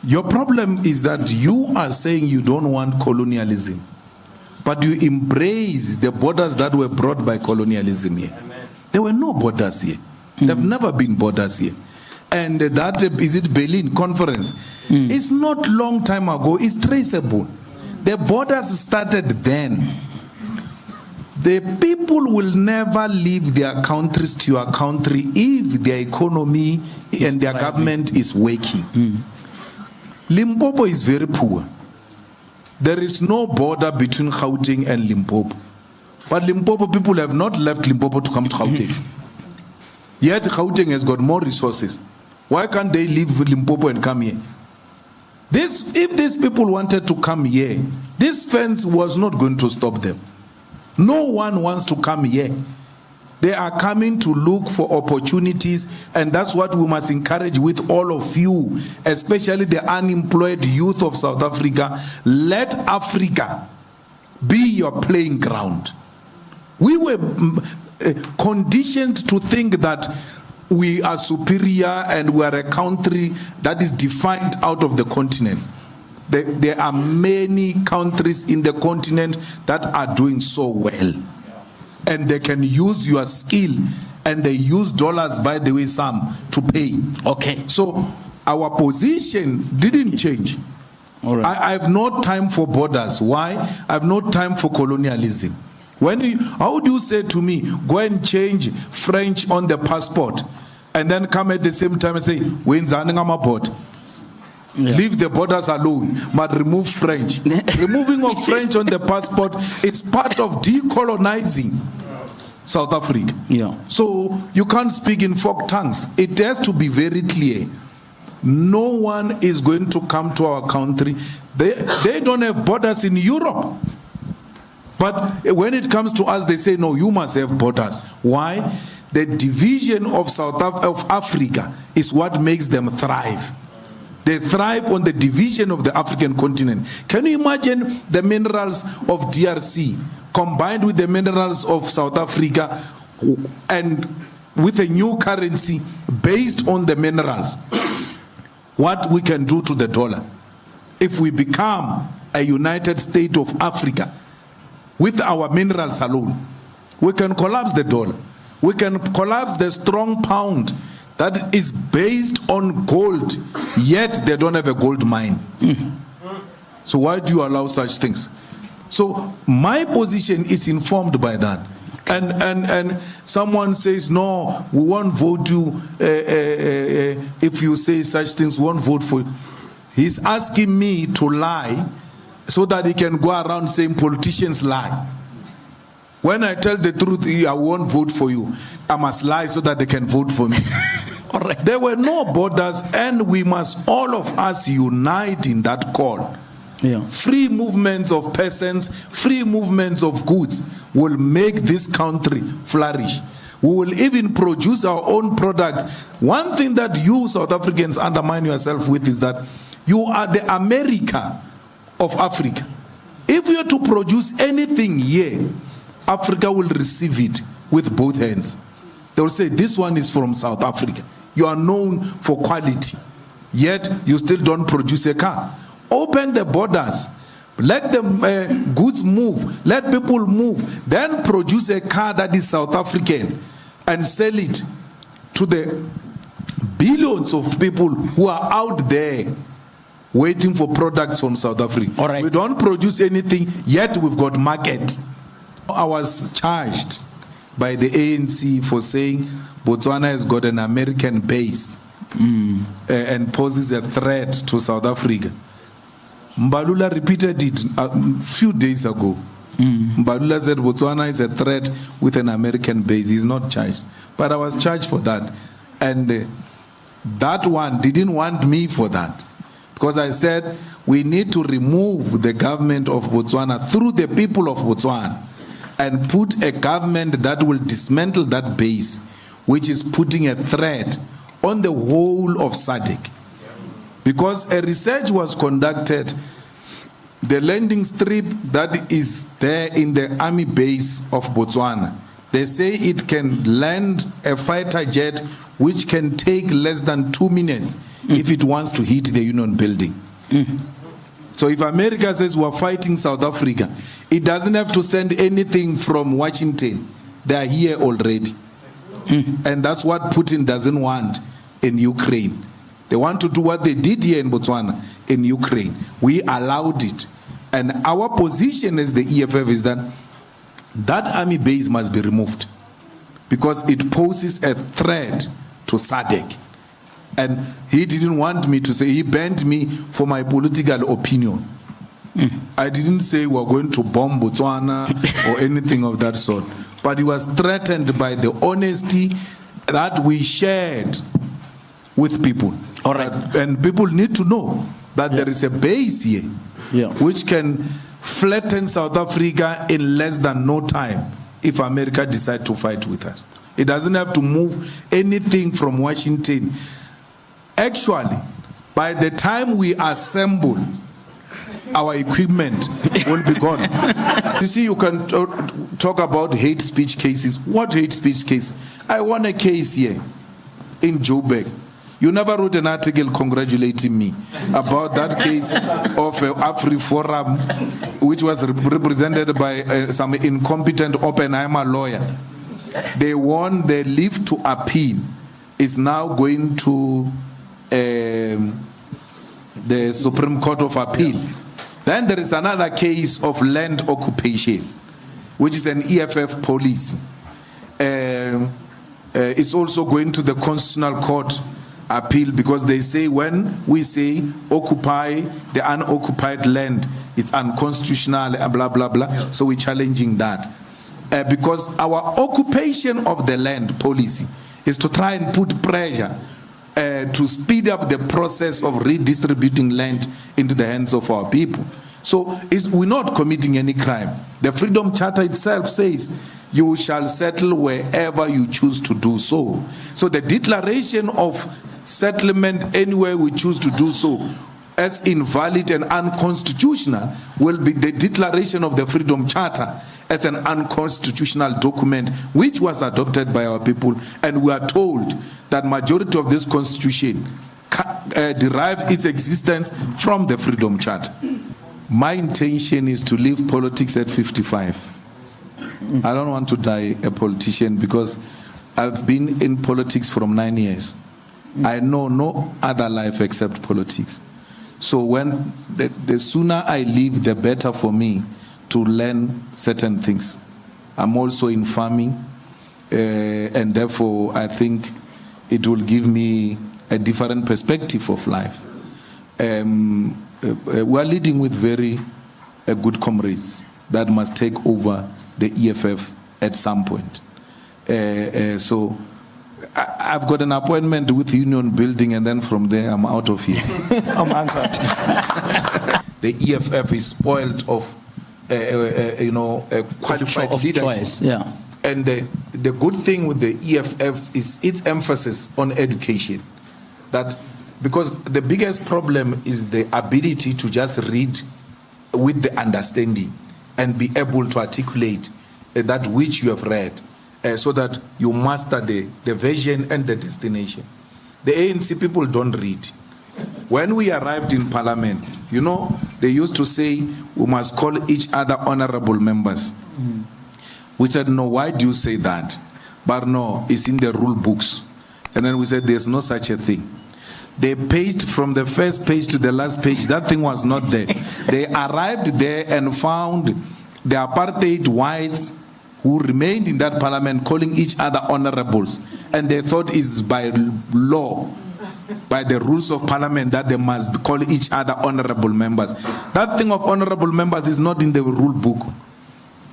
Your problem is that you are saying you don't want colonialism, but you embrace the borders that were brought by colonialism here. Amen. There were no borders here. There have never been borders here. And that, is it Berlin Conference? It's not long time ago. It's traceable. The borders started then. The people will never leave their countries to your country if their economy and their government is working. Limpopo is very poor. There is no border between Gauteng and Limpopo. But Limpopo people have not left Limpopo to come to Gauteng. Yet Gauteng has got more resources. Why can't they leave Limpopo and come here? If these people wanted to come here, this fence was not going to stop them. No one wants to come here. They are coming to look for opportunities, and that's what we must encourage with all of you, especially the unemployed youth of South Africa. Let Africa be your playing ground. We were conditioned to think that we are superior and we are a country that is defined out of the continent. There are many countries in the continent that are doing so well. And they can use your skill, and they use dollars, by the way, some, to pay. Okay. So our position didn't change. All right. I have no time for borders. Why? I have no time for colonialism. How do you say to me, go and change French on the passport, and then come at the same time and say, leave the borders alone, but remove French. Removing of French on the passport is part of decolonizing South Africa. Yeah. So you can't speak in folk tongues. It has to be very clear. No one is going to come to our country. They don't have borders in Europe. But when it comes to us, they say, no, you must have borders. Why? The division of of Africa is what makes them thrive. They thrive on the division of the African continent. Can you imagine the minerals of DRC combined with the minerals of South Africa and with a new currency based on the minerals? What we can do to the dollar if we become a United States of Africa with our minerals alone? We can collapse the dollar. We can collapse the strong pound that is based on gold, yet they don't have a gold mine. So why do you allow such things? So my position is informed by that. And someone says, no, we won't vote you if you say such things, we won't vote for you. He's asking me to lie so that he can go around saying politicians lie. When I tell the truth, I won't vote for you. I must lie so that they can vote for me. Correct. There were no borders, and we must all of us unite in that call. Yeah. Free movements of persons, free movements of goods will make this country flourish. We will even produce our own products. One thing that you South Africans undermine yourself with is that you are the America of Africa. If you are to produce anything here, Africa will receive it with both hands. They will say, this one is from South Africa. You are known for quality, yet you still don't produce a car. Open the borders. Let the goods move. Let people move. Then produce a car that is South African and sell it to the billions of people who are out there waiting for products from South Africa. All right. We don't produce anything, yet we've got market. I was charged by the ANC for saying Botswana has got an American base and poses a threat to South Africa. Mbalula repeated it a few days ago. Mbalula said Botswana is a threat with an American base. He's not charged. But I was charged for that. And that one didn't want me for that. Because I said we need to remove the government of Botswana through the people of Botswana and put a government that will dismantle that base, which is putting a threat on the whole of SADC. Because a research was conducted, the landing strip that is there in the army base of Botswana, they say it can land a fighter jet which can take less than 2 minutes if it wants to hit the union building. So if America says we're fighting South Africa, it doesn't have to send anything from Washington. They are here already. And that's what Putin doesn't want in Ukraine. They want to do what they did here in Botswana, in Ukraine. We allowed it. And our position as the EFF is that that army base must be removed because it poses a threat to SADC. And he didn't want me to say, he banned me for my political opinion. I didn't say we're going to bomb Botswana or anything of that sort. But he was threatened by the honesty that we shared with people. All right. And people need to know that there is a base here which can flatten South Africa in less than no time if America decides to fight with us. It doesn't have to move anything from Washington. Actually, by the time we assemble, our equipment will be gone. You see, you can talk about hate speech cases. What hate speech case? I won a case here in Joburg. You never wrote an article congratulating me about that case of AfriForum, which was represented by some incompetent Oppenheimer lawyer. They won. The leave to appeal is now going to the Supreme Court of Appeal. Then there is another case of land occupation, which is an EFF policy. It's also going to the Constitutional Court appeal because they say when we say occupy the unoccupied land, it's unconstitutional, blah, blah, blah. So we're challenging that. Because our occupation of the land policy is to try and put pressure to speed up the process of redistributing land into the hands of our people. So we're not committing any crime. The Freedom Charter itself says you shall settle wherever you choose to do so. So the declaration of settlement anywhere we choose to do so as invalid and unconstitutional will be the declaration of the Freedom Charter as an unconstitutional document which was adopted by our people, and we are told that majority of this constitution derives its existence from the Freedom Charter. My intention is to leave politics at 55. I don't want to die a politician because I've been in politics from 9 years. I know no other life except politics. So when the sooner I leave, the better for me to learn certain things. I'm also in farming, and therefore I think it will give me a different perspective of life. We're leading with very good comrades that must take over the EFF at some point. So I've got an appointment with Union Building, and then from there I'm out of here. I'm answered. The EFF is spoiled of qualified leadership. Choice. Yeah. And the good thing with the EFF is its emphasis on education. That because the biggest problem is the ability to just read with the understanding and be able to articulate that which you have read, so that you master the vision and the destination. The ANC people don't read. When we arrived in Parliament, they used to say we must call each other honorable members. We said, no, why do you say that? But no, it's in the rule books. And then we said, there's no such a thing. They paged from the first page to the last page. That thing was not there. They arrived there and found the apartheid whites who remained in that parliament calling each other honorables. And they thought it's by law, by the rules of parliament, that they must call each other honorable members. That thing of honorable members is not in the rule book.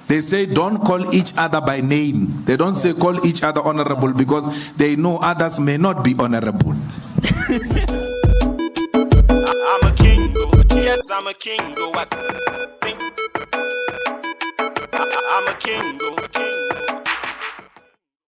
They say don't call each other by name. They don't say call each other honorable because they know others may not be honorable. I'm a king, yes, I'm a king. I'm a king.